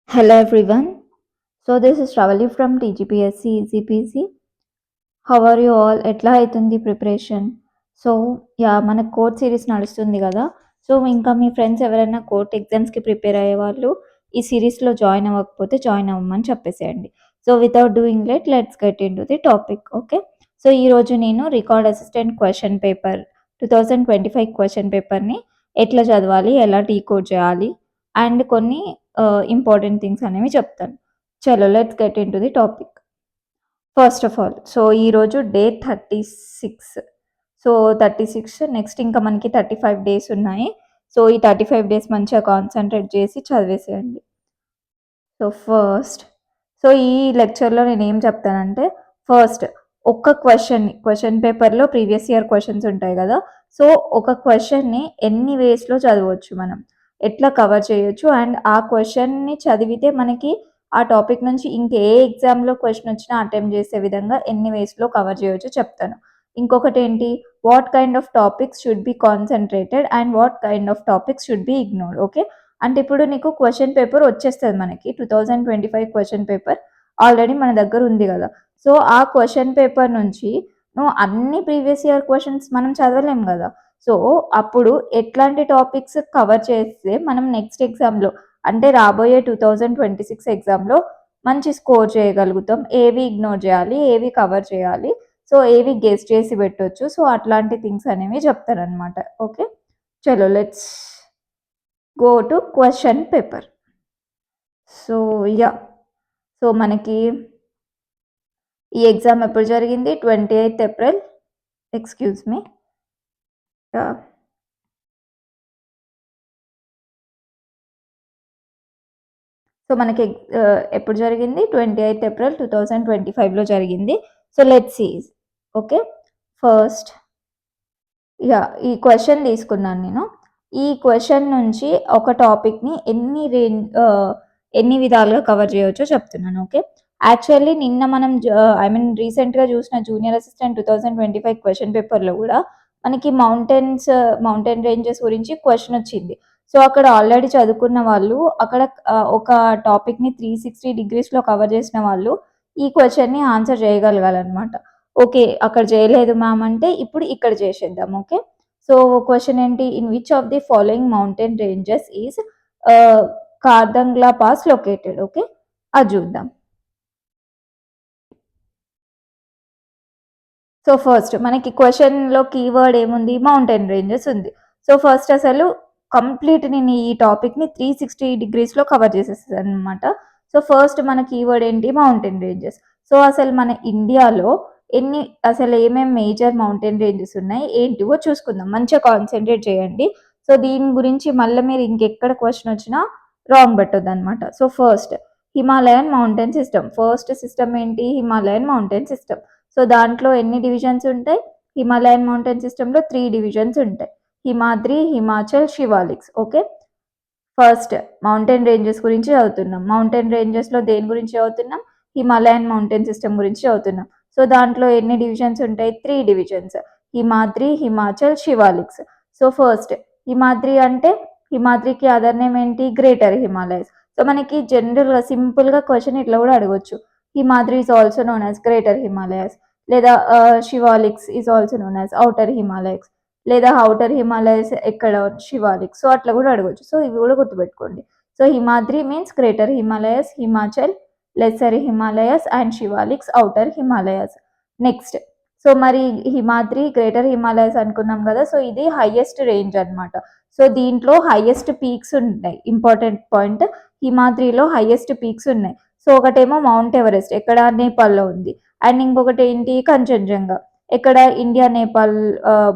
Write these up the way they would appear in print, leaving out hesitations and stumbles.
Hello everyone. So this is Ravali from TGPSC EasyPC. How are you all? ఎట్లా అవుతుంది preparation? So మన court series నడుస్తుంది కదా. So ఇంకా మీ ఫ్రెండ్స్ ఎవరైనా కోర్ట్ ఎగ్జామ్స్కి ప్రిపేర్ అయ్యే వాళ్ళు ఈ సిరీస్లో జాయిన్ అవ్వకపోతే జాయిన్ అవ్వమని చెప్పేసేయండి. So without doing let's get in to the topic. Okay, so ఈరోజు నేను record assistant question paper 2025 question పేపర్ని ఎట్లా చదవాలి, ఎలా డీకోడ్ చేయాలి అండ్ కొన్ని ఇంపార్టెంట్ థింగ్స్ అనేవి చెప్తాను. చలో let's get in to the topic. First of all so ఈరోజు డే 36. సో 36 నెక్స్ట్ ఇంకా మనకి 35 డేస్ ఉన్నాయి. సో ఈ 35 డేస్ మంచిగా కాన్సన్ట్రేట్ చేసి చదివేసేయండి. సో సో ఈ లెక్చర్లో నేను ఏం చెప్తానంటే, ఫస్ట్ ఒక్క క్వశ్చన్ పేపర్లో ప్రీవియస్ ఇయర్ క్వశ్చన్స్ ఉంటాయి కదా. సో ఒక క్వశ్చన్ని ఎన్ని వేస్లో చదవచ్చు, మనం ఎట్లా కవర్ చేయొచ్చు, అండ్ ఆ క్వశ్చన్ని చదివితే మనకి ఆ టాపిక్ నుంచి ఇంకే ఎగ్జామ్లో క్వశ్చన్ వచ్చినా అటెంప్ట్ చేసే విధంగా ఎన్ని వేస్లో కవర్ చేయొచ్చు చెప్తాను. ఇంకొకటి ఏంటి, what kind of topics should be concentrated and what kind of topics should be ignored. Okay, అంటే ఇప్పుడు నీకు క్వశ్చన్ పేపర్ వచ్చేస్తుంది, మనకి 2025 క్వశ్చన్ పేపర్ ఆల్రెడీ మన దగ్గర ఉంది కదా. సో ఆ క్వశ్చన్ పేపర్ నుంచి నువ్వు అన్ని ప్రీవియస్ ఇయర్ క్వశ్చన్స్ మనం చదవలేం కదా. సో అప్పుడు ఎట్లాంటి టాపిక్స్ కవర్ చేస్తే మనం నెక్స్ట్ ఎగ్జామ్లో, అంటే రాబోయే 2026 ఎగ్జామ్లో మంచి స్కోర్ చేయగలుగుతాం, ఏవి ఇగ్నోర్ చేయాలి, ఏవి కవర్ చేయాలి, సో ఏవి గెస్ చేసి పెట్టవచ్చు. సో అట్లాంటి థింగ్స్ అనేవి చెప్తారనమాట. ఓకే, చలో let's go to question paper. So so మనకి ఈ ఎగ్జామ్ ఎప్పుడు జరిగింది, 28th April. Excuse me. So మనకి ఎప్పుడు జరిగింది, 28th ఏప్రిల్ 2025లో జరిగింది. So let's see. Okay, first ఈ క్వశ్చన్ తీసుకున్నాను నేను. ఈ క్వశ్చన్ నుంచి ఒక టాపిక్ని ఎన్ని విధాలుగా కవర్ చేయవచ్చో చెప్తున్నాను. ఓకే, యాక్చువల్లీ నిన్న మనం రీసెంట్గా చూసిన జూనియర్ అసిస్టెంట్ 2025 క్వశ్చన్ పేపర్లో కూడా మనకి మౌంటైన్ రేంజెస్ గురించి క్వశ్చన్ వచ్చింది. సో అక్కడ ఆల్రెడీ చదువుకున్న వాళ్ళు, అక్కడ ఒక టాపిక్ని 360 degreesలో కవర్ చేసిన వాళ్ళు ఈ క్వశ్చన్ని ఆన్సర్ చేయగలగాలన్నమాట. ఓకే, అక్కడ చేయలేదు మ్యామ్ అంటే ఇప్పుడు ఇక్కడ చేసేద్దాం. ఓకే, సో క్వశ్చన్ ఏంటి, in which of the following mountain ranges is Khardungla pass located. Okay, అది చూద్దాం. సో ఫస్ట్ మనకి క్వశ్చన్లో కీవర్డ్ ఏముంది, మౌంటైన్ రేంజెస్ ఉంది. సో ఫస్ట్ అసలు కంప్లీట్ నేను ఈ టాపిక్ని 360 degreesలో కవర్ చేసేస్తాను అనమాట. సో ఫస్ట్ మన కీవర్డ్ ఏంటి, మౌంటైన్ రేంజెస్. సో అసలు మన ఇండియాలో అసలు ఏమేమి మేజర్ మౌంటైన్ రేంజెస్ ఉన్నాయి ఏంటివో చూసుకుందాం. మంచిగా కాన్సన్ట్రేట్ చేయండి. సో దీని గురించి మళ్ళీ మీరు ఇంకెక్కడ క్వశ్చన్ వచ్చినా రాంగ్ పెట్టొద్దు అనమాట. So first Himalayan mountain system. First system ఏంటి, హిమాలయన్ మౌంటైన్ సిస్టమ్. సో దాంట్లో ఎన్ని డివిజన్స్ ఉంటాయి, హిమాలయన్ మౌంటైన్ సిస్టంలో 3 డివిజన్స్ ఉంటాయి, Himadri, Himachal, Shivaliks. Okay, first mountain ranges గురించి చదువుతున్నాం. మౌంటైన్ రేంజెస్లో దేని గురించి చదువుతున్నాం, హిమాలయన్ మౌంటైన్ సిస్టమ్ గురించి చదువుతున్నాం. సో దాంట్లో ఎన్ని డివిజన్స్ ఉంటాయి, 3 divisions, Himadri, Himachal, Shivaliks. So first Himadri అంటే, హిమాద్రికి అదర్ నేమ్ ఏంటి, గ్రేటర్ హిమాలయస్. సో మనకి జనరల్గా సింపుల్గా క్వశ్చన్ ఇట్లా కూడా అడగొచ్చు, Himadri is also known as greater Himalayas, లేదా Shivaliks is also known as outer Himalayas, లేదా ఔటర్ హిమాలయస్ ఎక్కడ, శివాలిక్స్. సో అట్లా కూడా అడగవచ్చు. సో ఇవి కూడా గుర్తుపెట్టుకోండి. So Himadri means greater Himalayas, Himachal lesser Himalayas and Shivaliks outer Himalayas. Next so మరి హిమాద్రి గ్రేటర్ హిమాలయస్ అనుకున్నాం కదా. సో ఇది హైయెస్ట్ రేంజ్ అనమాట. సో దీంట్లో హైయెస్ట్ పీక్స్ ఉన్నాయి. ఇంపార్టెంట్ పాయింట్, హిమాద్రిలో హైయెస్ట్ పీక్స్ ఉన్నాయి. సో ఒకటేమో మౌంట్ ఎవరెస్ట్, ఎక్కడ, నేపాల్లో ఉంది. అండ్ ఇంకొకటి ఏంటి, కంచన్జంగా, ఎక్కడ, ఇండియా నేపాల్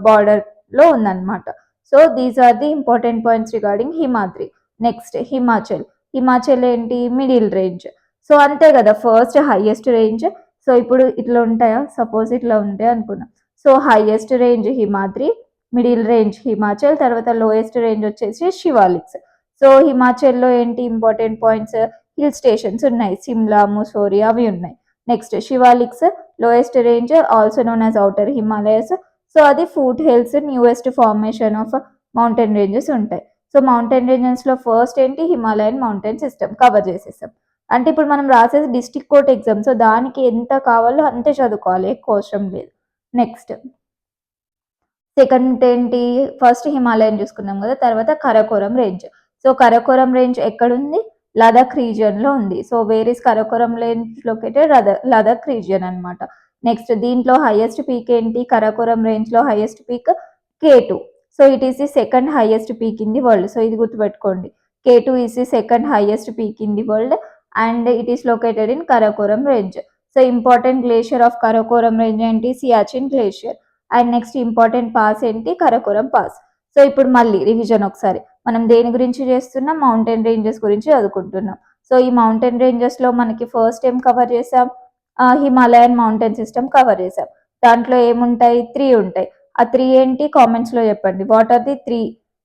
బార్డర్లో ఉందన్నమాట. So these are the important points regarding Himadri. Next Himachal ఏంటి, మిడిల్ రేంజ్. సో అంతే కదా, ఫస్ట్ హైయెస్ట్ రేంజ్. సో ఇప్పుడు ఇట్లా ఉంటాయా, సపోజ్ ఇట్లా ఉంటాయి అనుకున్నాం. So highest range Himadri, middle range Himachal, తర్వాత లోయెస్ట్ రేంజ్ వచ్చేసి శివాలిక్స్. సో హిమాచల్లో ఏంటి ఇంపార్టెంట్ పాయింట్స్, హిల్ స్టేషన్స్ ఉన్నాయి, సిమ్లా, ముసోరి అవి ఉన్నాయి. Next Shivaliks lowest range also known as outer Himalayas. So అది foot hills, newest formation of mountain ranges ఉంటాయి. సో మౌంటైన్ రేంజెస్లో ఫస్ట్ ఏంటి, హిమాలయన్ మౌంటైన్ సిస్టమ్ కవర్ చేసేసాం. అంటే ఇప్పుడు మనం రాసేది డిస్ట్రిక్ట్ కోర్ట్ ఎగ్జామ్, సో దానికి ఎంత కావాలో అంతే చదువుకోవాలి, ఎక్కువ అవసరం లేదు. నెక్స్ట్ సెకండ్ ఏంటి, ఫస్ట్ హిమాలయన్ చూసుకున్నాం కదా, తర్వాత Karakoram range. So Karakoram range ఎక్కడుంది, లదాఖ్ రీజియన్లో ఉంది. So where is Karakoram range located, Ladakh region అనమాట. నెక్స్ట్ దీంట్లో హైయెస్ట్ పీక్ ఏంటి, కరకోరం రేంజ్లో highest peak K2. So it is the second highest peak in the world. So ఇది గుర్తుపెట్టుకోండి, K2 is the second highest peak in the world and it is located in Karakoram range. So important glacier of Karakoram range ఏంటి, Siachen glacier. And next important pass ఏంటి, Karakoram pass. So ఇప్పుడు మళ్ళీ revision ఒకసారి, మనం దేని గురించి చేస్తున్నాం, మౌంటైన్ రేంజెస్ గురించి చదువుకుంటున్నాం. సో ఈ మౌంటైన్ రేంజెస్లో మనకి ఫస్ట్ ఏం కవర్ చేసాం, హిమాలయన్ మౌంటైన్ సిస్టమ్ కవర్ చేసాం. దాంట్లో ఏముంటాయి, 3 ఉంటాయి. ఆ 3 ఏంటి, కామెంట్స్లో చెప్పండి. What are the 3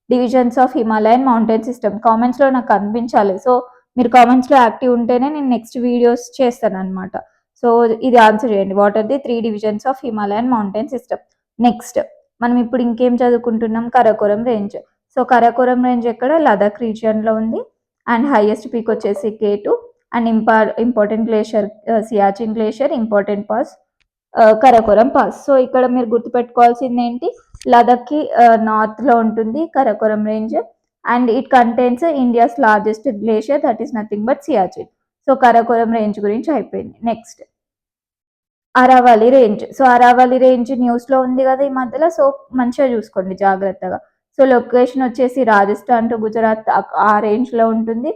divisions of Himalayan mountain system? కామెంట్స్లో నాకు కనిపించాలి. సో మీరు కామెంట్స్లో యాక్టివ్ ఉంటేనే నేను నెక్స్ట్ వీడియోస్ చేస్తాను అనమాట. సో ఇది ఆన్సర్ చేయండి, what are the 3 divisions of Himalayan mountain system. Next మనం ఇప్పుడు ఇంకేం చదువుకుంటున్నాం, Karakoram range. So Karakoram range ఎక్కడ, లదాఖ్ రీజియన్లో ఉంది అండ్ హైయెస్ట్ పీక్ వచ్చేసి K2 and important glacier Siachen glacier, important pass Karakoram pass. So ఇక్కడ మీరు గుర్తుపెట్టుకోవాల్సింది ఏంటి, లదాఖ్కి నార్త్లో ఉంటుంది Karakoram range and it contains India's largest glacier, that is nothing but Siachen. So Karakoram range గురించి అయిపోయింది. Next Aravalli range. So Aravalli range న్యూస్లో ఉంది కదా ఈ మధ్యలో, సో మంచిగా చూసుకోండి జాగ్రత్తగా. సో లొకేషన్ వచ్చేసి రాజస్థాన్ టు గుజరాత్ ఆ రేంజ్లో ఉంటుంది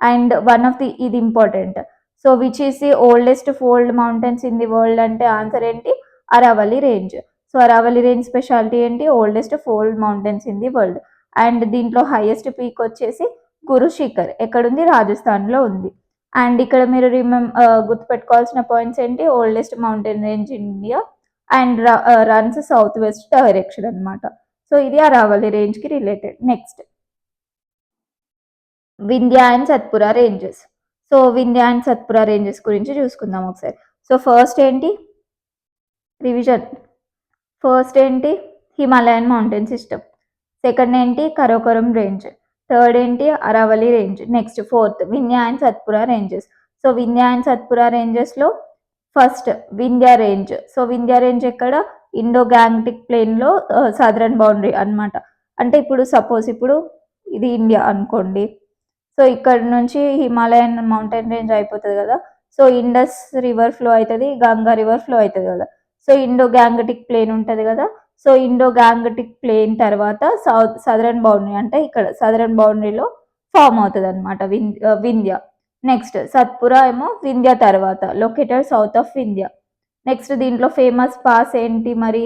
అండ్ వన్ ఆఫ్ ది, ఇది important. So which is the oldest fold mountains in the world అంటే ఆన్సర్ ఏంటి, Aravalli range. So Aravalli range speciality ఏంటి, oldest fold mountains in the world and దీంట్లో హైయెస్ట్ పీక్ వచ్చేసి గురు శిఖర్, ఎక్కడుంది, రాజస్థాన్లో ఉంది. అండ్ ఇక్కడ మీరు గుర్తుపెట్టుకోవాల్సిన పాయింట్స్ ఏంటి, oldest mountain range in India and runs south west direction అనమాట. సో ఇది అరావళి రేంజ్కి related. Next Vindhya and Satpura ranges. So Vindhya and Satpura ranges గురించి చూసుకుందాం ఒకసారి. సో ఫస్ట్ ఏంటి, రివిజన్. ఫస్ట్ ఏంటి, హిమాలయన్ మౌంటైన్ సిస్టమ్. సెకండ్ ఏంటి, కరకోరం రేంజ్. థర్డ్ ఏంటి, Aravalli range. Next fourth Vindhya and Satpura ranges. So Vindhya and Satpura రేంజెస్లో first Vindhya range. So Vindhya range ఎక్కడ, ఇండో గ్యాంగ్టిక్ ప్లేన్లో సదరన్ బౌండరీ అనమాట. అంటే ఇప్పుడు సపోజ్ ఇప్పుడు ఇది ఇండియా అనుకోండి, సో ఇక్కడ నుంచి హిమాలయన్ మౌంటైన్ రేంజ్ అయిపోతుంది కదా, సో ఇండస్ రివర్ ఫ్లో అవుతుంది, గంగా రివర్ ఫ్లో అవుతుంది కదా, సో ఇండో గ్యాంగటిక్ ప్లేన్ ఉంటుంది కదా, సో ఇండో గ్యాంగటిక్ ప్లేన్ తర్వాత సదరన్ బౌండరీ, అంటే ఇక్కడ సదరన్ బౌండరీలో ఫామ్ అవుతుంది అనమాట వింధ్య. నెక్స్ట్ సత్పురా ఏమో వింధ్య తర్వాత, located south of Vindhya. Next దీంట్లో ఫేమస్ పాస్ ఏంటి మరి,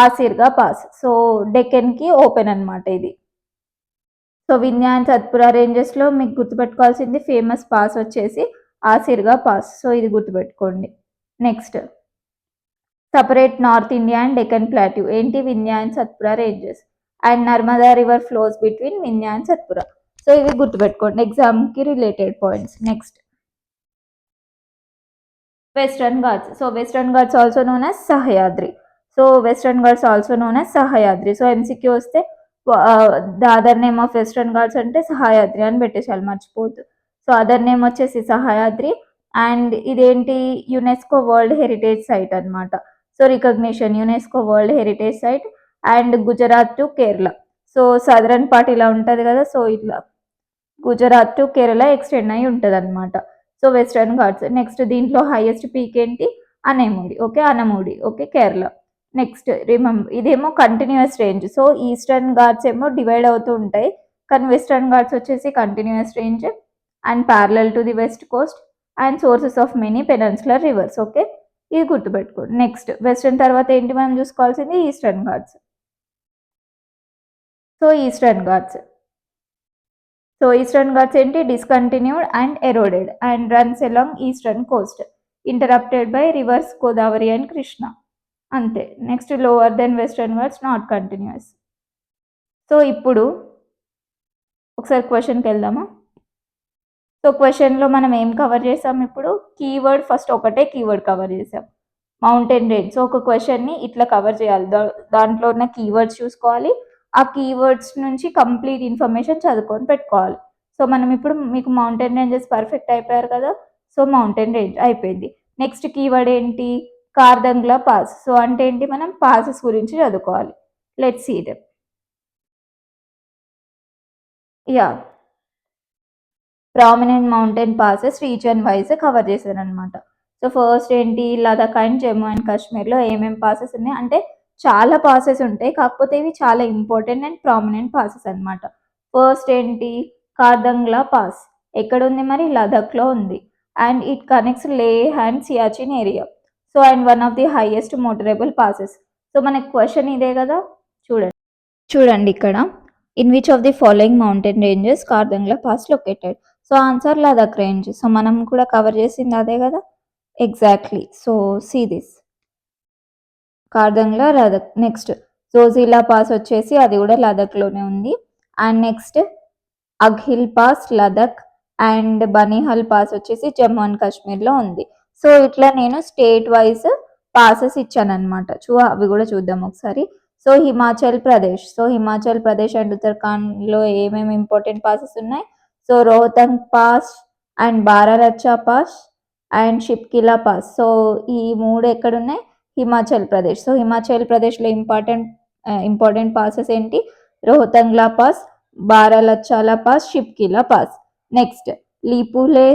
ఆసిర్గా పాస్. సో డెకెన్కి ఓపెన్ అనమాట ఇది. సో వింధ్య అండ్ సత్పురా రేంజెస్లో మీకు గుర్తుపెట్టుకోవాల్సింది ఫేమస్ పాస్ వచ్చేసి ఆసిర్గా పాస్. సో ఇది గుర్తుపెట్టుకోండి. Next separate north India and Deccan plateau ఏంటి, Vindhya and Satpura ranges. And Narmada river flows between Vindhya and Satpura. So ఇవి గుర్తుపెట్టుకోండి, ఎగ్జామ్కి related points. Next Western Ghats. So Western Ghats also known as Sahyadri. So Western Ghats also known as Sahyadri. So MCQ వస్తే the other name of Western Ghats అంటే సహయాద్రి అని పెట్టేసాలి, మర్చిపోద్దు. So other name వచ్చేసి Sahyadri and ఇదేంటి, యునెస్కో వరల్డ్ హెరిటేజ్ సైట్ అనమాట. So recognition UNESCO world heritage site and Gujarat to Kerala. So southern part ఇలా ఉంటుంది కదా, సో ఇట్లా గుజరాత్ టు కేరళ ఎక్స్టెండ్ అయి ఉంటుంది అనమాట. So Western Ghats. నెక్స్ట్ దీంట్లో హైయెస్ట్ పీక్ ఏంటి, Anamudi. Okay, Anamudi. Okay, Kerala. Next ఇదేమో continuous range. So Eastern Ghats ఏమో డివైడ్ అవుతూ ఉంటాయి, కానీ వెస్టర్న్ ఘాట్స్ వచ్చేసి continuous range and parallel to the west coast and sources of many peninsular rivers. Okay, ఇది గుర్తుపెట్టుకోండి. నెక్స్ట్ వెస్టర్న్ తర్వాత ఏంటి మనం చూసుకోవాల్సింది, Eastern Ghats. So Eastern Ghats. So Eastern Ghats ఏంటి, discontinued and eroded and runs along eastern coast interrupted by rivers Godavari and Krishna. అంతే. Next lower than Western Ghats, not continuous. So ఇప్పుడు ఒకసారి క్వశ్చన్కి వెళ్దామా. సో క్వశ్చన్లో మనం ఏం కవర్ చేసాం, ఇప్పుడు కీవర్డ్ ఫస్ట్ ఒకటే కీవర్డ్ కవర్ చేసాం, మౌంటైన్ రేంజ్. సో ఒక క్వశ్చన్ని ఇట్లా కవర్ చేయాలి, దాంట్లో ఉన్న కీవర్డ్స్ చూసుకోవాలి, ఆ కీవర్డ్స్ నుంచి కంప్లీట్ ఇన్ఫర్మేషన్ చదువుకొని పెట్టుకోవాలి. సో మనం ఇప్పుడు మీకు మౌంటైన్ రేంజెస్ పర్ఫెక్ట్ అయిపోయారు కదా. సో మౌంటైన్ రేంజ్ అయిపోయింది. నెక్స్ట్ కీవర్డ్ ఏంటి? కార్దంగ్లా పాస్. సో అంటే ఏంటి? మనం పాసెస్ గురించి చదువుకోవాలి. Let's see them. Yeah, prominent mountain passes region wise cover చేశారనమాట. సో ఫస్ట్ ఏంటి? లదాఖ్ అండ్ జమ్మూ అండ్ కాశ్మీర్లో ఏమేమి పాసెస్ ఉన్నాయి అంటే చాలా పాసెస్ ఉంటాయి, కాకపోతే ఇవి చాలా ఇంపార్టెంట్ అండ్ ప్రామినెంట్ పాసెస్ అనమాట. ఫస్ట్ ఏంటి? కార్దంగ్లా పాస్. ఎక్కడ ఉంది మరి? లదాఖ్లో ఉంది. And it connects Leh and Siachen area. So and one of the highest motorable passes. So మనకి క్వశ్చన్ ఇదే కదా, చూడండి. చూడండి ఇక్కడ, in which of the following mountain ranges Khardungla pass located? So answer Ladakh range. So మనం కూడా కవర్ చేసింది అదే కదా, exactly. So see this, Khardungla Ladakh. Next Zojila pass వచ్చేసి అది కూడా లదాఖ్లోనే ఉంది. And next Aghil pass Ladakh and Banihal pass వచ్చేసి జమ్మూ అండ్ కాశ్మీర్లో ఉంది. సో ఇట్లా నేను స్టేట్ వైజ్ పాసెస్ ఇచ్చానమాట. అవి కూడా చూద్దాం ఒకసారి. So Himachal Pradesh. So Himachal Pradesh and ఉత్తరాఖండ్లో ఏమేమి ఇంపార్టెంట్ పాసెస్ ఉన్నాయి? So Rohtang pass and Baralacha pass and Shipkila pass. So ఈ మూడు ఎక్కడున్నాయి? హిమాచల్ ప్రదేశ్. సో హిమాచల్ ప్రదేశ్లో ఇంపార్టెంట్ పాసెస్ ఏంటి? Rohtangla pass, Baralachala pass, Shipkila pass. Next Lipulekh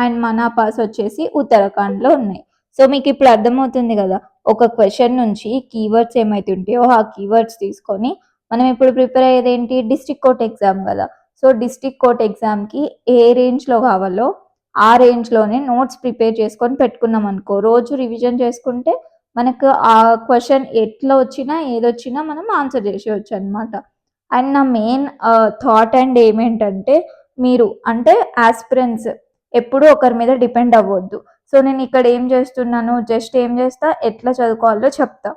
and Mana pass వచ్చేసి ఉత్తరాఖండ్లో ఉన్నాయి. సో మీకు ఇప్పుడు అర్థమవుతుంది కదా, ఒక క్వశ్చన్ నుంచి కీవర్డ్స్ ఏమైతే ఉంటాయో ఆ కీవర్డ్స్ తీసుకొని మనం ఇప్పుడు ప్రిపేర్ అయ్యేది ఏంటి? డిస్ట్రిక్ట్ కోర్ట్ ఎగ్జామ్ కదా. సో డిస్ట్రిక్ట్ కోర్ట్ ఎగ్జామ్కి ఏ రేంజ్లో కావాలో ఆ రేంజ్లోనే నోట్స్ ప్రిపేర్ చేసుకొని పెట్టుకున్నాం అనుకో, రోజు రివిజన్ చేసుకుంటే మనకు ఆ క్వశ్చన్ ఎట్లా వచ్చినా ఏదొచ్చినా మనం ఆన్సర్ చేసేయచ్చు అనమాట. అండ్ నా మెయిన్ థాట్ అండ్ ఏమేంటంటే, మీరు అంటే ఆస్పిరెంట్స్ ఎప్పుడూ ఒకరి మీద డిపెండ్ అవ్వద్దు. సో నేను ఇక్కడ ఏం చేస్తున్నాను, జస్ట్ ఏం చేస్తా, ఎట్లా చదువుకోవాలో చెప్తా.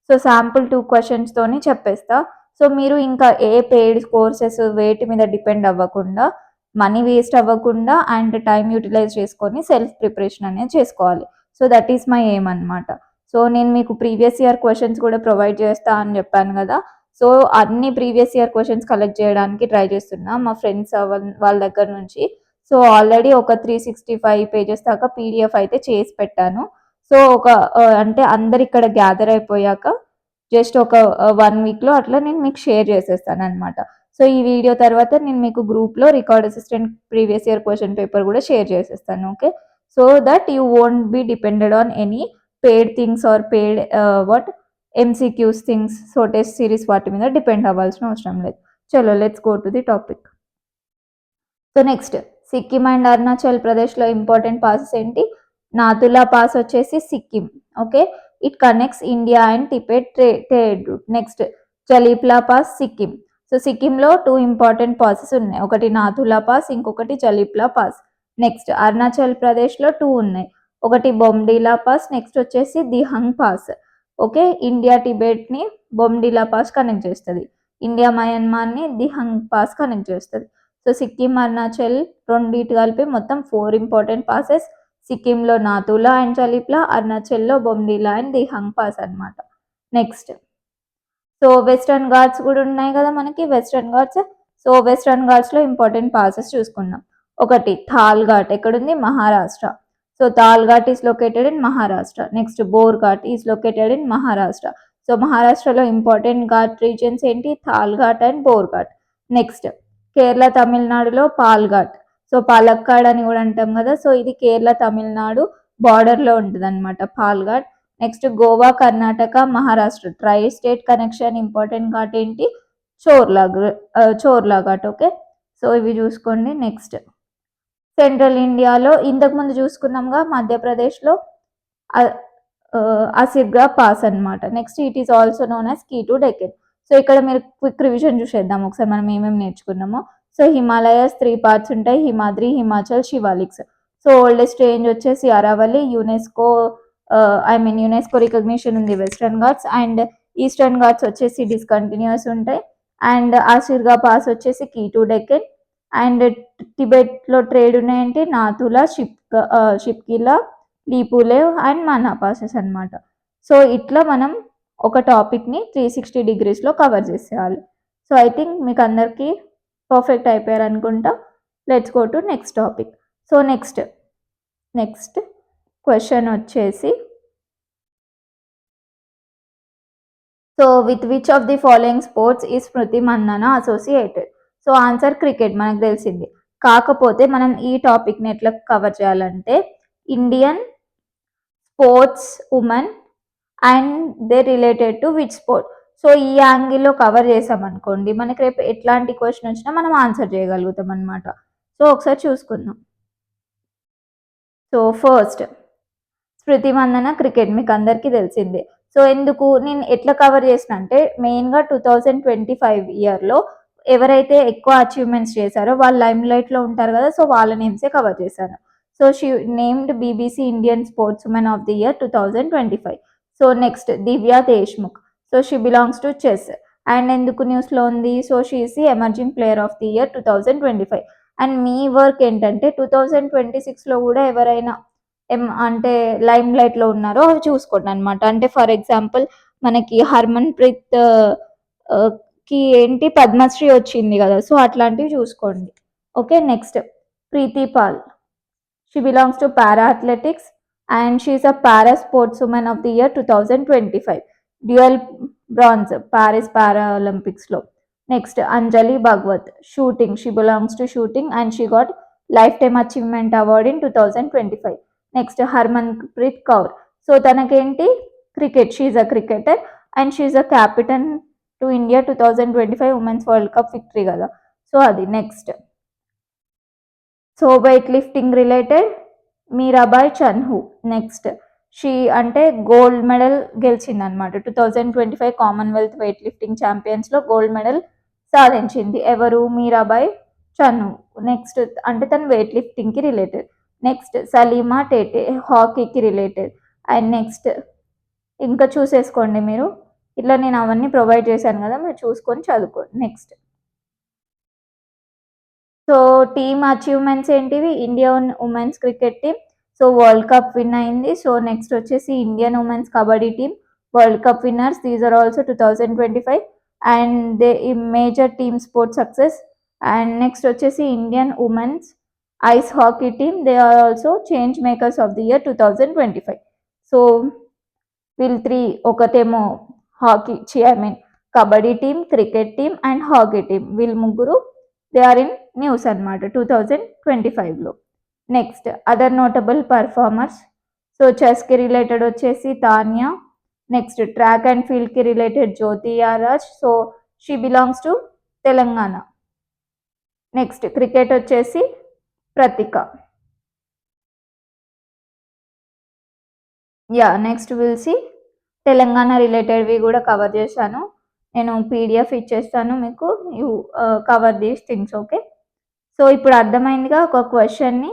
సో శాంపుల్ 2 క్వశ్చన్స్తోని చెప్పేస్తా. సో మీరు ఇంకా ఏ పెయిడ్ కోర్సెస్ వేటి మీద డిపెండ్ అవ్వకుండా, మనీ వేస్ట్ అవ్వకుండా అండ్ టైం యూటిలైజ్ చేసుకొని సెల్ఫ్ ప్రిపరేషన్ అనేది చేసుకోవాలి. So that is my aim అనమాట. సో నేను మీకు ప్రీవియస్ ఇయర్ క్వశ్చన్స్ కూడా ప్రొవైడ్ చేస్తా అని చెప్పాను కదా. సో అన్ని ప్రీవియస్ ఇయర్ క్వశ్చన్స్ కలెక్ట్ చేయడానికి ట్రై చేస్తున్నా మా ఫ్రెండ్స్ వాళ్ళ దగ్గర నుంచి. సో ఆల్రెడీ ఒక 365 పేజెస్ దాకా పీడిఎఫ్ అయితే చేసి పెట్టాను. సో అంటే అందరు ఇక్కడ గ్యాదర్ అయిపోయాక జస్ట్ ఒక 1 వీక్లో అట్లా నేను మీకు షేర్ చేసేస్తాను అనమాట. సో ఈ వీడియో తర్వాత నేను మీకు గ్రూప్లో record assistant previous year question paper కూడా షేర్ చేసేస్తాను. Okay, so that you won't be depended on any paid things or paid MCQs things. So test series వాటి మీద డిపెండ్ అవ్వాల్సిన అవసరం లేదు. చలో let's go to the topic. So next Sikkim and Arunachal ప్రదేశ్లో important passes ఏంటి? నాతులా పాస్ వచ్చేసి Sikkim. Okay, it connects India and Tibet trade route. Next Jelepla pass Sikkim. So సిక్కింలో 2 important passes ఉన్నాయి, ఒకటి నాతులా పాస్, ఇంకొకటి జలీప్లా పాస్. నెక్స్ట్ అరుణాచల్ ప్రదేశ్లో 2 ఉన్నాయి, ఒకటి బొమ్డీలా పాస్, నెక్స్ట్ వచ్చేసి దిహంగ్ పాస్. ఓకే, ఇండియా టిబెట్ని బొమ్డీలా పాస్ కనెక్ట్ చేస్తుంది, ఇండియా మయన్మార్ని దిహంగ్ పాస్ కనెక్ట్ చేస్తుంది. సో సిక్కిం అరుణాచల్ రెండింటి కలిపి మొత్తం 4 ఇంపార్టెంట్ పాసెస్. సిక్కింలో నాతులా అండ్ జలీప్లా, అరుణాచల్లో బొమ్డీలా అండ్ దిహంగ్ పాస్ అనమాట. నెక్స్ట్ సో వెస్టర్న్ ఘాట్స్ కూడా ఉన్నాయి కదా మనకి, వెస్టర్న్ ఘాట్స్. సో వెస్టర్న్ ఘాట్స్లో ఇంపార్టెంట్ పాసెస్ చూసుకుందాం. ఒకటి థాల్ ఘాట్, ఎక్కడుంది? Maharashtra. So Thal Ghat is located in Maharashtra. Next Bhor Ghat is located in Maharashtra. So మహారాష్ట్రలో ఇంపార్టెంట్ ఘాట్ రీజన్స్ ఏంటి? థాల్ ఘాట్ అండ్ బోర్ ఘాట్. నెక్స్ట్ కేరళ తమిళనాడులో పాల్ఘాట్. సో పాలక్కాడ్ అని కూడా అంటాం కదా, సో ఇది కేరళ తమిళనాడు బార్డర్లో ఉంటుంది అనమాట Palghat. Next Goa Karnataka Maharashtra tri state connection important ghat ఏంటి? చోర్లా ఘాట్. ఓకే, సో ఇవి చూసుకోండి. నెక్స్ట్ సెంట్రల్ ఇండియాలో ఇంతకుముందు చూసుకున్నాంగా మధ్యప్రదేశ్లో అసిర్గా పాస్ అనమాట. Next it is also known as key to Deccan. So ఇక్కడ మీరు క్విక్ రివిజన్ చూసేద్దాం ఒకసారి మనం ఏమేమి నేర్చుకున్నామో. సో హిమాలయస్ 3 పార్ట్స్ ఉంటాయి, Himadri, Himachal, Shivaliks. So oldest range వచ్చేసి అరావలి, యునెస్కో యునెస్కో రికగ్నిషన్ ఉంది Western Ghats. And Eastern Ghats వచ్చేసి డిస్కంటిన్యూస్ ఉంటాయి. అండ్ ఆసిర్గా పాస్ వచ్చేసి కీ టు డెక్కన్. అండ్ టిబెట్లో ట్రేడ్ ఉన్నాయంటే నాతులా, షిప్కిలా, లీపులేవ్ అండ్ మనా పాసెస్ అనమాట. సో ఇట్లా మనం ఒక టాపిక్ని 360 డిగ్రీస్లో కవర్ చేసేయాలి. సో ఐ థింక్ మీకు అందరికీ పర్ఫెక్ట్ అయిపోయారు అనుకుంటా. Let's go to next topic. So next question వచ్చేసి, so with which of the following sports is Smriti Mandhana associated? So answer cricket, మనకు తెలిసింది. కాకపోతే మనం ఈ టాపిక్ని ఎట్లా కవర్ చేయాలంటే Indian sports women and they related to which sport. So ఈ యాంగిల్లో కవర్ చేసామనుకోండి మనకి రేపు ఎట్లాంటి క్వశ్చన్ వచ్చినా మనం ఆన్సర్ చేయగలుగుతాం అనమాట. సో ఒకసారి చూసుకుందాం. సో ఫస్ట్ స్మృతి మందన క్రికెట్ మీకు అందరికీ తెలిసిందే. సో ఎందుకు నేను ఎట్లా కవర్ చేసిన అంటే మెయిన్గా 2025 ఇయర్లో ఎవరైతే ఎక్కువ అచీవ్మెంట్స్ చేశారో వాళ్ళు లైమ్ లైట్లో ఉంటారు కదా, సో వాళ్ళ నేమ్సే కవర్ చేశాను. So she named BBC Indian sports women of the year 2025. So next Divya Deshmukh. So she belongs to chess. And ఎందుకు న్యూస్లో ఉంది? So she is the emerging player of the year 2025. And me work ఏంటంటే 2026లో కూడా ఎవరైనా అంటే lime లైట్లో ఉన్నారో అవి చూసుకోండి అనమాట. అంటే ఫర్ ఎగ్జాంపుల్ మనకి హర్మన్ ప్రీత్ కి ఏంటి పద్మశ్రీ వచ్చింది కదా, సో అట్లాంటివి చూసుకోండి. Okay, next Preeti Pal. She belongs to para athletics and she is a para sports women of the year 2025. Dual bronze Paris para ఒలింపిక్స్లో. Next Anjali Bhagwat, shooting. She belongs to shooting and she got lifetime achievement award in 2025. Next Harmanpreet Kaur. So తనకేంటి cricket, she is a cricketer and she is a captain to India 2025 women's world cup victory కదా, so అది. Next so weightlifting related Mirabai Chanu. Next she అంటే gold medal గెలిచింది అనమాట. 2025 Commonwealth weightlifting ఛాంపియన్స్లో gold medal సాధించింది. ఎవరు? Mirabai Chanu. Next అంటే తను వెయిట్ లిఫ్టింగ్కి రిలేటెడ్. నెక్స్ట్ సలీమా టేటే, హాకీకి రిలేటెడ్. అండ్ నెక్స్ట్ ఇంకా చూసేసుకోండి మీరు, ఇట్లా నేను అవన్నీ ప్రొవైడ్ చేశాను కదా, మీరు చూసుకొని చదువుకోండి. నెక్స్ట్ సో టీమ్ అచీవ్మెంట్స్ ఏంటివి? Indian women's cricket team so world cup win అయింది. సో నెక్స్ట్ వచ్చేసి Indian women's kabaddi team world cup winners, these are also 2025 and they major team sports success. And next వచ్చేసి Indian women's ice hockey team, they are also change makers of the year 2025. So వీళ్ళు three, ఒకటేమో hockey I mean kabaddi team, cricket team and hockey team, వీళ్ళు ముగ్గురు they are in news అనమాట 2025లో. Next other notable performers. So చెస్కి related వచ్చేసి Tanya. Next track and ఫీల్డ్కి related Jyothi Yarraji, so she belongs to Telangana. Next cricket వచ్చేసి Pratika. Yeah next will see Telangana రిలేటెడ్వి కూడా కవర్ చేశాను. నేను పీడిఎఫ్ ఇచ్చేస్తాను మీకు, you cover these things. Okay, so ఇప్పుడు అర్థమైందిగా ఒక క్వశ్చన్ని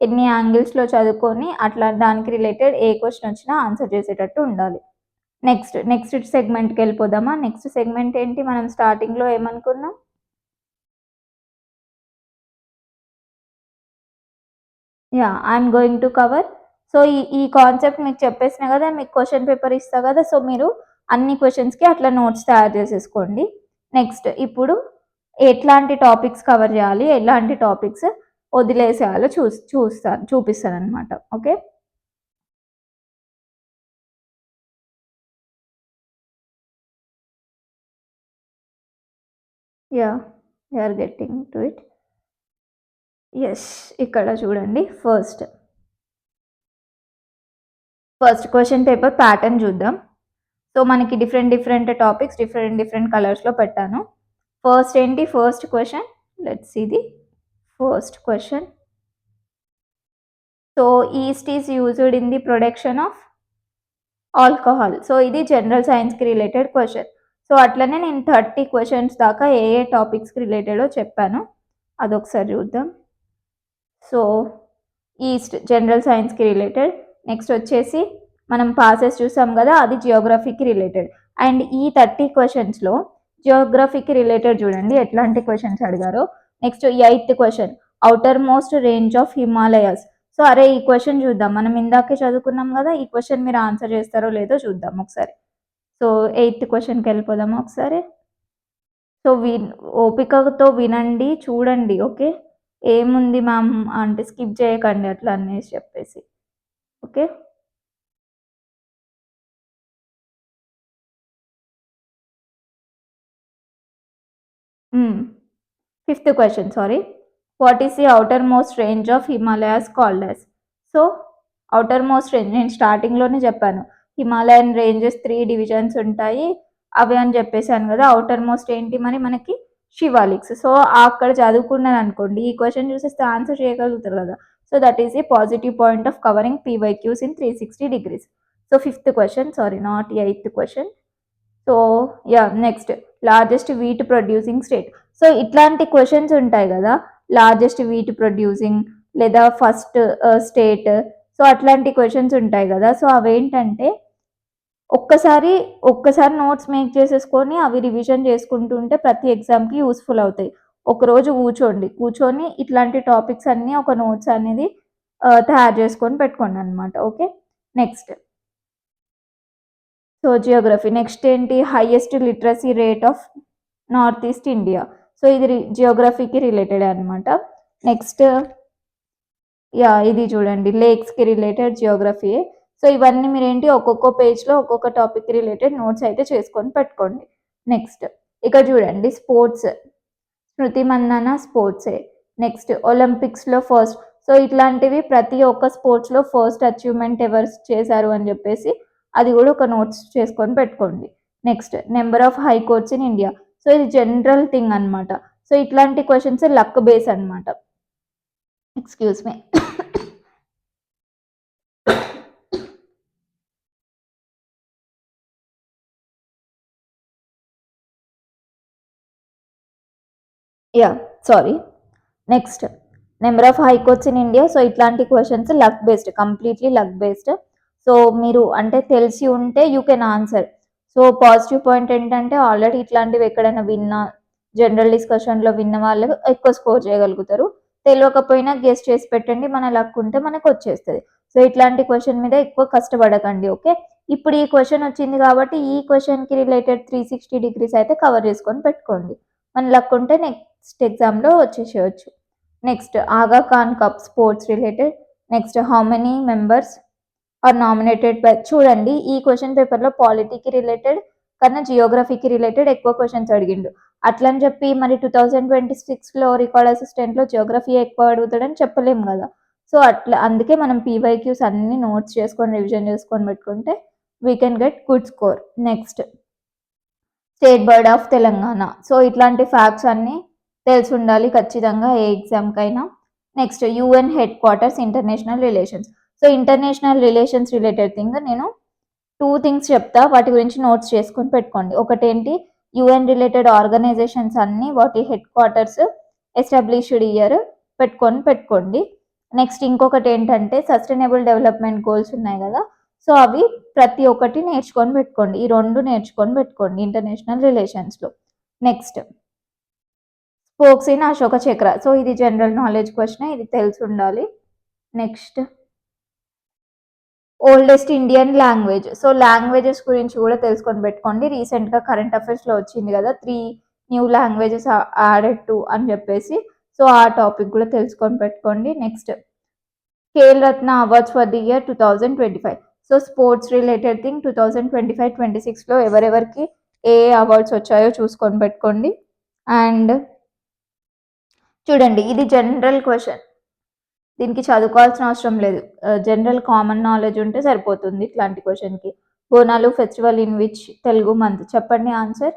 ఎన్ని యాంగిల్స్లో చదువుకొని అట్లా దానికి రిలేటెడ్ ఏ క్వశ్చన్ వచ్చినా ఆన్సర్ చేసేటట్టు ఉండాలి. నెక్స్ట్ సెగ్మెంట్కి వెళ్ళిపోదామా? నెక్స్ట్ సెగ్మెంట్ ఏంటి? మనం స్టార్టింగ్లో ఏమనుకున్నాం? Yeah I'm going to cover. So ఈ కాన్సెప్ట్ మీకు చెప్పేసిన కదా, మీకు క్వశ్చన్ పేపర్ ఇస్తా కదా, సో మీరు అన్ని క్వశ్చన్స్కి అట్లా నోట్స్ తయారు చేసేసుకోండి. నెక్స్ట్ ఇప్పుడు ఎట్లాంటి టాపిక్స్ కవర్ చేయాలి, ఎలాంటి టాపిక్స్ వదిలేసేయాలో చూపిస్తాను అనమాట. Okay, yeah are getting to it. Yes, ఇక్కడ చూడండి. ఫస్ట్ క్వశ్చన్ పేపర్ ప్యాటర్న్ చూద్దాం. సో మనకి డిఫరెంట్ టాపిక్స్ డిఫరెంట్ కలర్స్లో పెట్టాను. ఫస్ట్ ఏంటి? First question, let's see the first question. So yeast is used in the production of alcohol. So ఇది general సైన్స్కి related question. So అట్లనే నేను 30 క్వశ్చన్స్ దాకా ఏ టాపిక్స్కి రిలేటెడో చెప్పాను, అదొకసారి చూద్దాం. సో ఈస్ట్ జనరల్ సైన్స్కి రిలేటెడ్. నెక్స్ట్ వచ్చేసి మనం పాసెస్ చూసాం కదా, అది జియోగ్రఫీకి రిలేటెడ్. అండ్ ఈ 30 క్వశ్చన్స్లో జియోగ్రఫీకి రిలేటెడ్ చూడండి ఎట్లాంటి క్వశ్చన్స్ అడిగారో. Next 8th question, outermost range of Himalayas. So అరే ఈ క్వశ్చన్ చూద్దాం, మనం ఇందాకే చదువుకున్నాం కదా, ఈ క్వశ్చన్ మీరు ఆన్సర్ చేస్తారో లేదో చూద్దాం ఒకసారి. సో 8th క్వశ్చన్కి వెళ్ళిపోదామా ఒకసారి. సో ఓపికతో వినండి, చూడండి. ఓకే. ఏముంది మ్యామ్ అంటే స్కిప్ చేయకండి అట్లా అనేసి చెప్పేసి. Okay. Hmm. Fifth question sorry. What is the outermost range of Himalayas called as? So, outermost range నేను స్టార్టింగ్‌లోనే చెప్పాను. హిమాలయన్ రేంజెస్ 3 డివిజన్స్ ఉంటాయి. అవి అని చెప్పేసాను కదా! ఔటర్ మోస్ట్ ఏంటి మరి మనకి శివాలిక్స్. సో, అక్కడ చదువుకున్నారనుకోండి ఈ క్వెషన్ చూసేస్తే ఆన్సర్ చేయగలుగుతారు కదా! So, that is the positive point of covering PYQs in 360 degrees. So, fifth question sorry not eighth question. So, yeah! Next largest wheat producing state. So, ఇట్లాంటి questions ఉంటాయి గదా! లార్జెస్ట్ వీట్ ప్రొడ్యూసింగ్ లేదా first state. So, అట్లాంటి questions ఉంటాయి గదా! So, అవేంటంటే ఒక్కసారి, ఒక్కసారి నోట్స్ మేక్ చేసేసుకొని అవి రివిజన్ చేసుకుంటూ ఉంటే ప్రతి ఎగ్జామ్‌కి యూజ్‌ఫుల్ అవుతాయి. ఒకరోజు కూర్చోండి. కూర్చొని ఇట్లాంటి టాపిక్స్ అన్నీ ఒక నోట్స్ అనేది తయారు చేసుకొని పెట్టుకోండనమాట. Okay. Next so, geography. Next ఏంటి? Highest literacy rate of north east India. So, ఇది జియోగ్రఫీకి రిలేటెడే అనమాట. Next yeah! ఇది చూడండి లేక్స్‌కి రిలేటెడ్ జియోగ్రఫీయే. సో, ఇవన్నీ మీరేంటి ఒక్కొక్క పేజ్‌లో ఒక్కొక్క టాపిక్‌కి రిలేటెడ్ నోట్స్ అయితే చేసుకొని పెట్టుకోండి. నెక్స్ట్ ఇక్కడ చూడండి స్పోర్ట్స్. స్మృతి మందన స్పోర్ట్సే. నెక్స్ట్ ఒలింపిక్స్‌లో ఫస్ట్. సో, ఇట్లాంటివి ప్రతి ఒక్క స్పోర్ట్స్‌లో ఫస్ట్ అచీవ్‌మెంట్ ఎవరు చేశారు అని జెప్పేసి అది గూడా ఒక నోట్స్ చేసుకొని పెట్టుకోండి. Next number of high courts in India. So, ఇది జనరల్ థింగ్ అనమాట. సో, ఇట్లాంటి క్వెషన్స్ లక్ బేస్ అనమాట. Excuse me. Yeah! Sorry. Next number of high courts in India. So, ఇట్లాంటి questions luck based. Completely luck based. So, మీరు అంటే తెలిసి ఉంటే you can answer. So, positive point ఏంటంటే already ఇట్లాంటివి ఎక్కడైనా విన్నా, జనరల్ డిస్కషన్‌లో విన్న వాళ్ళు ఎక్కువ స్కోర్ చేయగలుగుతారు. తెలవకపోయినా గెస్ చేసి పెట్టండి. మన లక్ ఉంటే మనకొచ్చేస్తది. సో, ఇట్లాంటి క్వెషన్ మీద ఎక్కువ కష్టపడకండి. ఓకే. ఇప్పుడు ఈ క్వెషన్ వచ్చింది కాబట్టి ఈ క్వెషన్‌కి రిలేటెడ్ 360 డిగ్రీస్ అయితే కవర్ చేసుకొని పెట్టుకోండి. మన లక్ ఉంటే నెక్స్ట్ ఎగ్జామ్‌లో వచ్చేసేయొచ్చు. Next Aga Khan cup sports related. Next how many members are nominated by చూడండి ఈ క్వెషన్ పేపర్‌లో పాలిటీకి రిలేటెడ్ కన్నా జియోగ్రఫీకి రిలేటెడ్ ఎక్కువ క్వెషన్స్ అడిగిండు. అట్లని చెప్పి మరి 2026లో రికార్డ్ అసిస్టెంట్‌లో జియోగ్రఫీ ఎక్కువ అడుగుతాడని చెప్పలేం గదా! సో, అట్లా అందుకే మనం పీవైక్యూస్ అన్నీ నోట్స్ చేసుకొని రివిజన్ చేసుకొని పెట్టుకుంటే we can get good score. Next state bird of Telangana. So, ఇట్లాంటి ఫ్యాక్ట్స్ అన్నీ తెలిసుండాలి ఖచ్చితంగా ఏ ఎగ్జామ్‌కైనా. Next UN headquarters international relations. So, international relations related thing నేను 2 థింగ్స్ చెప్తా. వాటి గురించి నోట్స్ చేసుకొని పెట్టుకోండి. ఒకటేంటి యూఎన్ రిలేటెడ్ ఆర్గనైజేషన్స్ అన్నీ వాటి హెడ్ క్వార్టర్స్ ఎస్టాబ్లిష్డ్ ఇయర్ పెట్టుకోండి. నెక్స్ట్ ఇంకొకటేంటంటే సస్టైనబుల్ డెవలప్‌మెంట్ గోల్స్ ఉన్నాయి గదా! సో, అవి ప్రతి ఒక్కటి నేర్చుకొని పెట్టుకోండి. ఈ 2 నేర్చుకొని పెట్టుకోండి ఇంటర్నేషనల్ రిలేషన్స్‌లో. Next spokes in Ashoka Chakra. So, ఇది జనరల్ నాలెడ్జ్ క్వెషనే. ఇది తెలిసుండాలి. Next oldest Indian language. So, languages గురించి కూడా తెలుసుకొని పెట్టుకోండి. రీసెంట్‌గా కరెంట్ అఫైర్స్‌లో వచ్చింది గదా! 3 న్యూ లాంగ్వేజెస్ యాడెడ్ టు అని చెప్పేసి. సో, ఆ టాపిక్ కూడా తెలుసుకొని పెట్టుకోండి. Next Khel Ratna awards for the year 2025. So, sports related thing 2025, 26లో ఎవరెవరికి ఏ అవార్డ్స్ వచ్చాయో చూసుకొని పెట్టుకోండి. అండ్ చూడండి ఇది జనరల్ క్వెషన్. దీనికి చదువుకోవాల్సిన అవసరం లేదు. జనరల్ కామన్ నాలెడ్జ్ ఉంటే సరిపోతుంది ఇట్లాంటి క్వెషన్‌కి. Bonalu festival in which Telugu month చెప్పండి ఆన్సర్.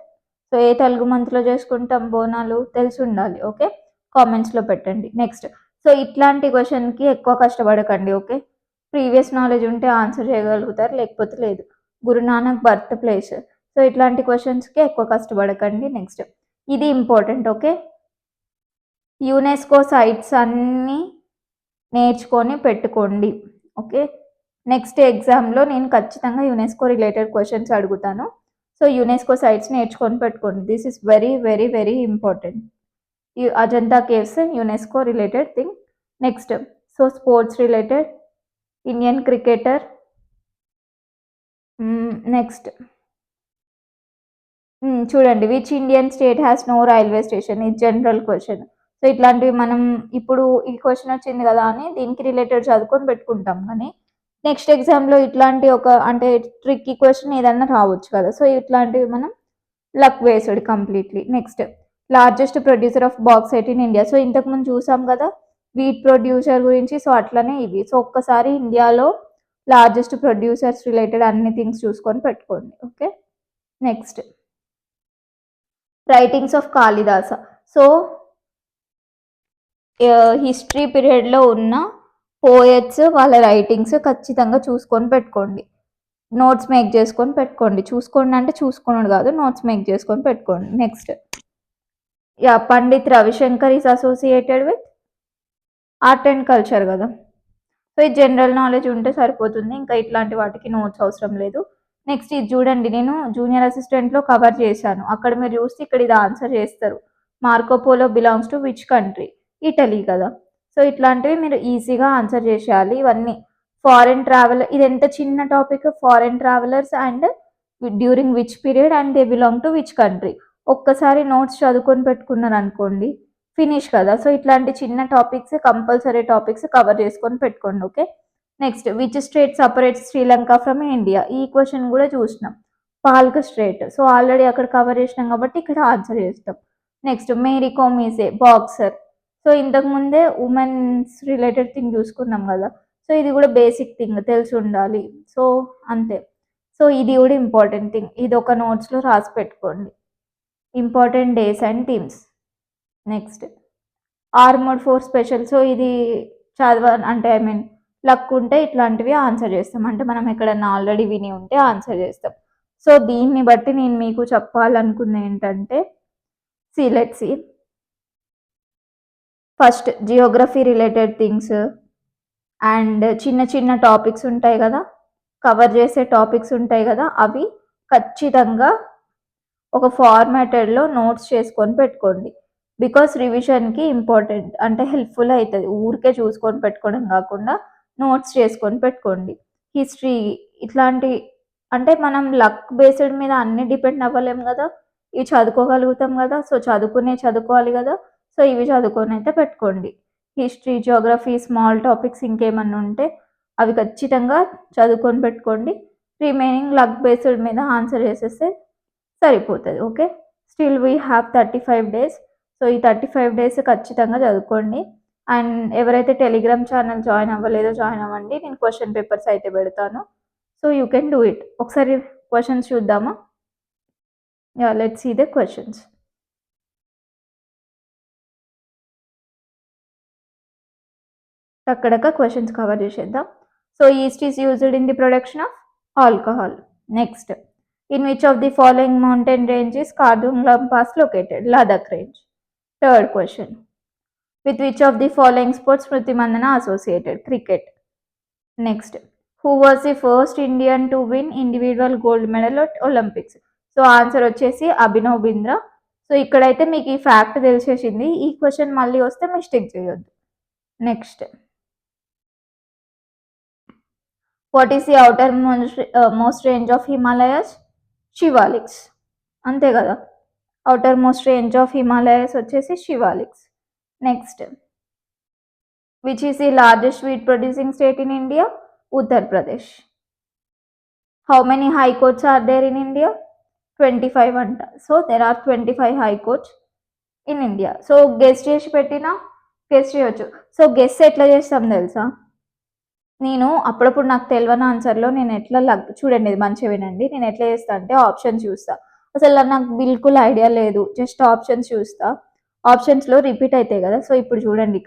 సో, ఏ తెలుగు మంత్‌లో చేసుకుంటాం బోనాలు తెలిసుండాలి. ఓకే. కామెంట్స్‌లో పెట్టండి. నెక్స్ట్ సో, ఇట్లాంటి క్వెషన్‌కి ఎక్కువ కష్టపడకండి. ఓకే. ప్రీవియస్ నాలెడ్జ్ ఉంటే ఆన్సర్ చేయగలుగుతారు. లేకపోతే లేదు. Guru Nanak birth place. సో, ఇట్లాంటి క్వెషన్స్‌కి ఎక్కువ కష్టపడకండి. నెక్స్ట్ ఇది ఇంపార్టెంట్. ఓకే. యునెస్కో సైట్స్ అన్నీ నేర్చుకొని పెట్టుకోండి. ఓకే. నెక్స్ట్ ఎగ్జామ్‌లో నేను ఖచ్చితంగా యునెస్కో రిలేటెడ్ క్వెషన్స్ అడుగుతాను. సో, యునెస్కో సైట్స్ నేర్చుకొని పెట్టుకోండి. This is very, very, very important. ఈ Ajanta caves UNESCO related thing. Next so, sports related Indian cricketer. Next చూడండి. Which Indian state has no railway station? ఇది general question. So, ఇట్లాంటివి మనం ఇప్పుడు ఈ క్వెషన్ వచ్చింది గదా అని దీనికి రిలేటెడ్ చదువుకొని పెట్టుకుంటాం గానీ, నెక్స్ట్ ఎగ్జామ్‌లో ఇట్లాంటి ఒక అంటే ట్రిక్కీ క్వెషన్ ఏదన్నా రావచ్చు కదా! సో, ఇట్లాంటివి మనం luck based completely. Next largest producer of bauxite in India. So, ఇంతకుముందు చూసాం గదా! వీట్ ప్రొడ్యూసర్ గురించి. సో, అట్లనే ఇవి. సో, ఒక్కసారి ఇండియాలో లార్జెస్ట్ ప్రొడ్యూసర్స్ రిలేటెడ్ అన్ని థింగ్స్ చూసుకొని పెట్టుకోండి. Okay. Next writings of Kalidasa. So, history పీరియడ్‌లో ఉన్న పోయెట్స్ వాళ్ళ రైటింగ్స్ ఖచ్చితంగా చూసుకొని పెట్టుకోండి. నోట్స్ మేక్ చేసుకొని పెట్టుకోండి. చూసుకోండి అంటే చూసుకునుడు కాదు. నోట్స్ మేక్ చేసుకొని పెట్టుకోండి. Next Pandit Ravishankar is associated with art and culture కదా! సో, ఈ జనరల్ నాలెడ్జ్ ఉంటే సరిపోతుంది. ఇంకా ఇట్లాంటి వాటికి నోట్స్ అవసరం లేదు. నెక్స్ట్ ఇది చూడండి. నేను జూనియర్ అసిస్టెంట్‌లో కవర్ చేశాను. అక్కడ మీరు చూస్తే ఇక్కడ ఇది ఆన్సర్ చేస్తారు. Marco Polo belongs to which country? Italy కదా! సో, ఇట్లాంటివి మీరు ఈజీగా ఆన్సర్ చేసేయాలి. ఇవన్నీ ఫారెన్ ట్రావెల్ ఇది ఎంత చిన్న topic foreign travellers and during which period and they belong to which country. ఒక్కసారి నోట్స్ చదువుకొని పెట్టుకున్నారనుకోండి ఫినిష్ కదా! సో, ఇట్లాంటి చిన్న టాపిక్స్ కంపల్సరీ టాపిక్స్ కవర్ చేసుకొని పెట్టుకోండి. Okay. Next which state separates Sri Lanka from India? ఈ క్వెషన్ కూడా చూసినాం. Palk strait. సో, ఆల్రెడీ అక్కడ కవర్ చేసినాం కాబట్టి ఇక్కడ ఆన్సర్ చేస్తాం. Next Mary Kom is a boxer. So, ఇంతకు ముందే ఉమెన్స్ రిలేటెడ్ థింగ్ చూసుకున్నాం కదా! సో, ఇది కూడా బేసిక్ థింగ్ తెలిసి ఉండాలి. సో, అంతే. సో, ఇది కూడా ఇంపార్టెంట్ థింగ్. ఇది ఒక నోట్స్‌లో రాసి పెట్టుకోండి. Important days and themes. Next armed four special. So, ఇది అంటే ఐ మీన్ లక్ ఉంటే ఇట్లాంటివి ఆన్సర్ చేస్తాం. అంటే మనం ఎక్కడన్నా ఆల్రెడీ విని ఉంటే ఆన్సర్ చేస్తాం. సో, దీన్ని బట్టి నేను మీకు చెప్పాలనుకుంది ఏంటంటే let's see. First geography related things and చిన్న చిన్న టాపిక్స్ ఉంటాయి కదా! కవర్ చేసే టాపిక్స్ ఉంటాయి కదా! అవి ఖచ్చితంగా ఒక ఫార్మాటెడ్‌లో నోట్స్ చేసుకొని పెట్టుకోండి. బికాస్ రివిజన్‌కి ఇంపార్టెంట్. అంటే హెల్ప్‌ఫుల్ అయితది. ఊరికే చూసుకొని పెట్టుకోవడం కాకుండా నోట్స్ చేసుకొని పెట్టుకోండి. హిస్టరీ ఇట్లాంటి అంటే మనం లక్ బేస్డ్ మీద అన్నీ డిపెండ్ అవ్వలేం గదా! ఇవి చదువుకోగలుగుతాం గదా! సో, చదువుకోవాలి గదా! సో, ఇవి చదువుకొనైతే పెట్టుకోండి. హిస్టరీ, జియోగ్రఫీ, స్మాల్ టాపిక్స్ ఇంకేమన్నా ఉంటే అవి ఖచ్చితంగా చదువుకొని పెట్టుకోండి. రిమైనింగ్ లక్ బేస్డ్ మీద ఆన్సర్ చేసేస్తే సరిపోతది. Okay. Still we have 35 days. So, ఈ 35 డేస్ ఖచ్చితంగా చదువుకోండి. అండ్ ఎవరైతే టెలిగ్రామ్ ఛానల్ జాయిన్ అవ్వలేదో జాయిన్ అవ్వండి. నేను క్వెషన్ పేపర్స్ అయితే పెడతాను. So, you can do it. ఒకసారి క్వెషన్స్ చూద్దామా? Yeah! Let's see the questions. టక క్వెషన్స్ కవర్ చేసేద్దాం. So, yeast is used in the production of alcohol. Next in which of the following mountain range is Khardungla pass located? Ladakh range. Third question. With which of the following sports Smriti Mandana associated? Cricket. Next. Who was the first Indian to win individual gold medal at Olympics? So answer వచ్చేసి Abhinav Bindra. So ఇక్కడైతే మీకు ఈ fact తెలిసేసింది. ఈ question మళ్ళీ వస్తే mistake చేయొద్దు. Next what is the outermost range of Himalayas? Shivaliks. అంతే కదా. Outermost range of Himalayas వచ్చేసి Shivaliks. Next which is the largest wheat producing state in India? Uttar Pradesh. How many high courts are there in India? 25 anta. So there are 25 high courts in India. So guess చేసి పెట్టినా guess చేయొచ్చు. So guess ఎట్లా చేస్తాం తెలుసా? నేను అప్పుడప్పుడు నాకు తెలియని ఆన్సర్లో నేను ఎట్లా చూడండి ఇది మంచిగా వినండి. నేను ఎట్లా చేస్తా అంటే ఆప్షన్స్ చూస్తా. అసలు నాకు బిల్కుల్ ఐడియా లేదు. జస్ట్ ఆప్షన్స్ చూస్తా. ఆప్షన్స్లో రిపీట్ అవుతాయి కదా. సో ఇప్పుడు చూడండి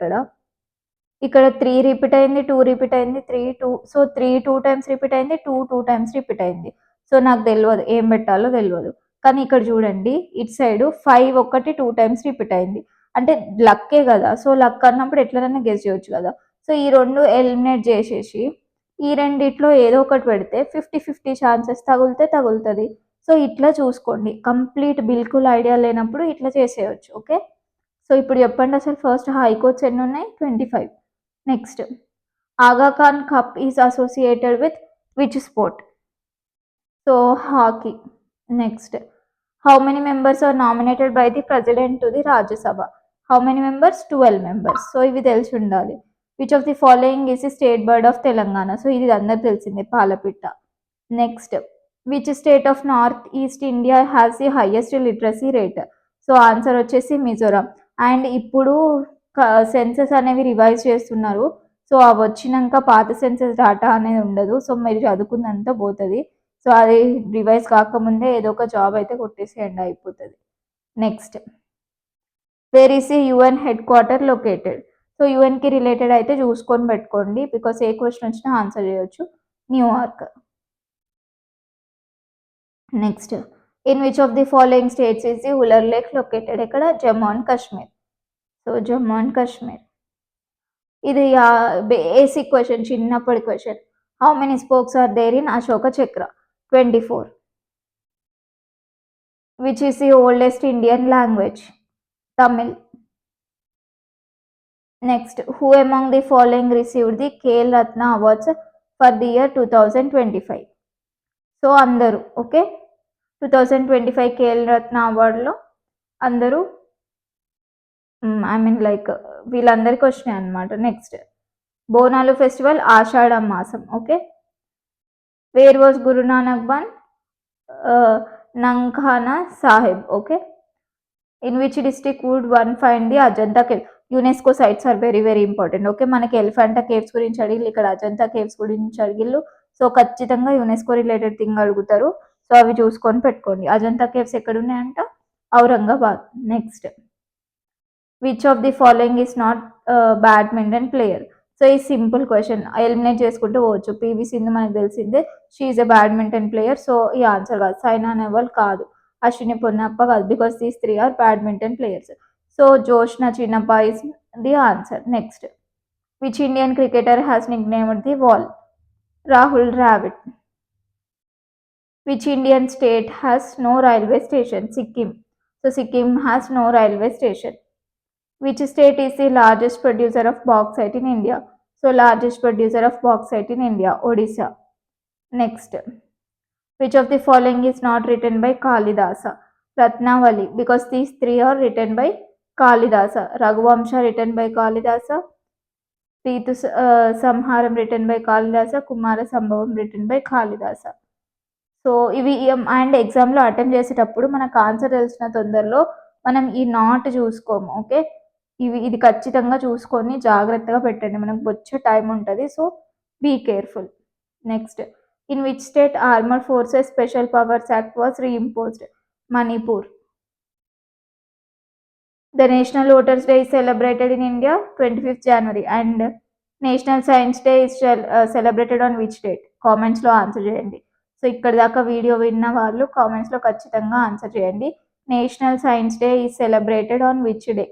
ఇక్కడ 3 రిపీట్ అయింది, 2 రిపీట్ అయింది, 3, 2. సో 3 2 టైమ్స్ రిపీట్ అయింది, 2 2 టైమ్స్ రిపీట్ అయింది. సో నాకు తెలవదు. ఏం పెట్టాలో తెలవదు. కానీ ఇక్కడ చూడండి ఇటు సైడ్ 5 ఒకటి 2 టైమ్స్ రిపీట్ అయింది. అంటే లక్కే కదా! సో లక్ అన్నప్పుడు ఎట్లనైనా గెస్ చేయొచ్చు కదా! సో ఈ 2 ఎలిమినేట్ చేసేసి ఈ రెండిట్లో ఏదో ఒకటి పెడితే 50-50 ఛాన్సెస్ తగులుతది. సో ఇట్లా చూసుకోండి. కంప్లీట్ బిల్కుల్ ఐడియా లేనప్పుడు ఇట్లా చేసేయొచ్చు. ఓకే. సో ఇప్పుడు చెప్పండి అసలు ఫస్ట్ హై కోర్ట్స్ ఎన్ని ఉన్నాయి? 25. Next Aga Khan cup is associated with which sport? So hockey. Next how many members are nominated by the president to the Rajya Sabha? How many members? 12 members. So ఇవి తెలిసి ఉండాలి. Which of the following is the state bird of Telangana? So ఇది అందరికి తెలిసిందే, పాలపిట్ట. Next, which state of north east India has the highest literacy rate? So answer వచ్చేసి Mizoram. And ఇప్పుడు census అనేవి రివైజ్ చేస్తున్నారు. సో అవి వచ్చినాక పాత సెన్సెస్ డేటా అనేది ఉండదు. సో మీరు చదువుకుందంతా పోతుంది. సో అది రివైజ్ కాకముందే ఏదో ఒక జాబ్ అయితే కొట్టేసేయండి, అయిపోతుంది. Next, where is the UN headquarter located? So యుఎన్కి రిలేటెడ్ అయితే చూసుకొని పెట్టుకోండి, బికాస్ ఏ క్వశ్చన్ వచ్చినా ఆన్సర్ చేయొచ్చు. New York. Next, in which of the following states is the Wular lake located? ఇక్కడ Jammu and Kashmir. So Jammu and Kashmir. ఇది బేసిక్ క్వశ్చన్, చిన్నప్పటి క్వశ్చన్. How many spokes are there in Ashoka Chakra? 24. Which is the oldest Indian language? Tamil. Next, who among the following received the Khel Ratna awards for the year 2025? So అందరూ okay. 2025 Khel Ratna అవార్డులో అందరూ like వీళ్ళందరికీ వచ్చినాయి అనమాట. Next, Bonalu festival Ashadha మాసం. Okay. Where was Guru Nanak born? Nankana Sahib. Okay. In which district would one find the Ajanta cave? UNESCO sites are very very important. Okay, మనకి Elephanta caves గురించి అడిగిల్లు, ఇక్కడ అజంతా కేవ్స్ గురించి అడిగిల్లు. సో ఖచ్చితంగా యునెస్కో రిలేటెడ్ థింగ్ అడుగుతారు. సో అవి చూసుకొని పెట్టుకోండి. అజంతా కేవ్స్ ఎక్కడ ఉన్నాయంట? Aurangabad. Next, which of the following is not badminton player? So ఈ సింపుల్ క్వశ్చన్, ఎలిమినేట్ చేసుకుంటూ పోవచ్చు. పివి సింధు మనకు తెలిసిందే, she a badminton player. So ఈ ఆన్సర్ కాదు. సైనా నెహ్వాల్ కాదు. అశ్విని పొన్నప్ప కాదు, because these three are badminton players. So Joshna Chinappa is the answer. Next, which Indian cricketer has nicknamed the wall? Rahul Dravid. Which Indian state has no railway station? Sikkim. So Sikkim has no railway station. Which state is the largest producer of bauxite in India? So largest producer of bauxite in India, Odisha. Next, which of the following is not written by Kalidasa? Ratnavali, because these three are written by Kalidasa. Raghuvamsha written by Kalidasa, Ritu Samharam written by Kalidasa, Kumara Sambhavam written by Kalidasa. So ఇవి and ఎగ్జామ్లో attempt చేసేటప్పుడు మనకు answer తెలిసిన తొందరలో మనం ఈ not చూసుకోము. Okay, ఇది ఖచ్చితంగా చూసుకొని జాగ్రత్తగా పెట్టండి, మనకు వచ్చే టైం ఉంటుంది. So be careful. Next, in which state armed forces special powers act was reimposed? Manipur. The national voters day is celebrated in India 25th January and national science day is celebrated on which date? కామెంట్స్లో answer చేయండి. సో ఇక్కడ దాకా video విన్న వాళ్ళు కామెంట్స్లో ఖచ్చితంగా answer చేయండి. National science day is celebrated on which day?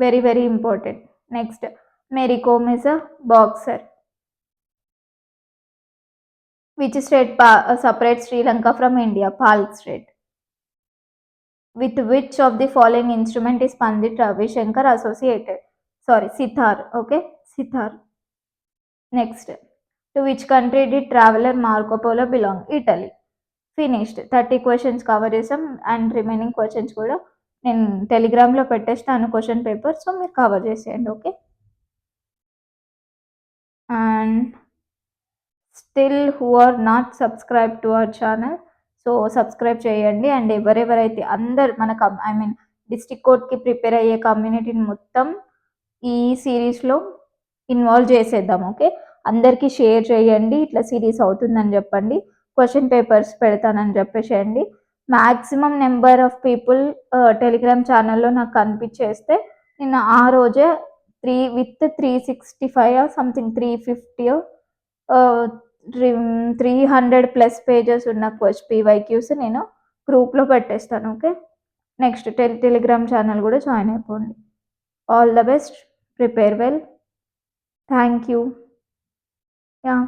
Very very important. Next, Mary Kom is a boxer. Which state separate Sri Lanka from India? Palk strait. With which of the following instrument is Pandit Ravi Shankar associated? Sorry, sitar. Okay, sitar. Next, to which country the traveler Marco Polo belong? Italy. Finished. 30 questions cover చేసాం and remaining questions కూడా నేను టెలిగ్రామ్లో పెట్టేస్తాను question paper. So మీరు cover చేసేయండి. Okay, and still who are not subscribe to our channel, so subscribe చేయండి. And ఎవరెవరైతే అందరు మనకు డిస్ట్రిక్ట్ కోర్ట్కి ప్రిపేర్ అయ్యే కమ్యూనిటీని మొత్తం ఈ సిరీస్లో ఇన్వాల్వ్ చేసేద్దాం. ఓకే, అందరికీ షేర్ చేయండి, ఇట్లా సిరీస్ అవుతుందని చెప్పండి, క్వశ్చన్ పేపర్స్ పెడతానని చెప్పేసేయండి. Maximum number of people Telegram ఛానల్లో నాకు కనిపించేస్తే నేను ఆ రోజే 365 సంథింగ్ 350 300+ పేజెస్ ఉన్న పీవైక్యూస్ నేను గ్రూప్లో పెట్టేస్తాను. ఓకే, నెక్స్ట్ టెలిగ్రామ్ ఛానల్ కూడా జాయిన్ అయిపోండి. All the best, prepare well. Thank you. Yeah.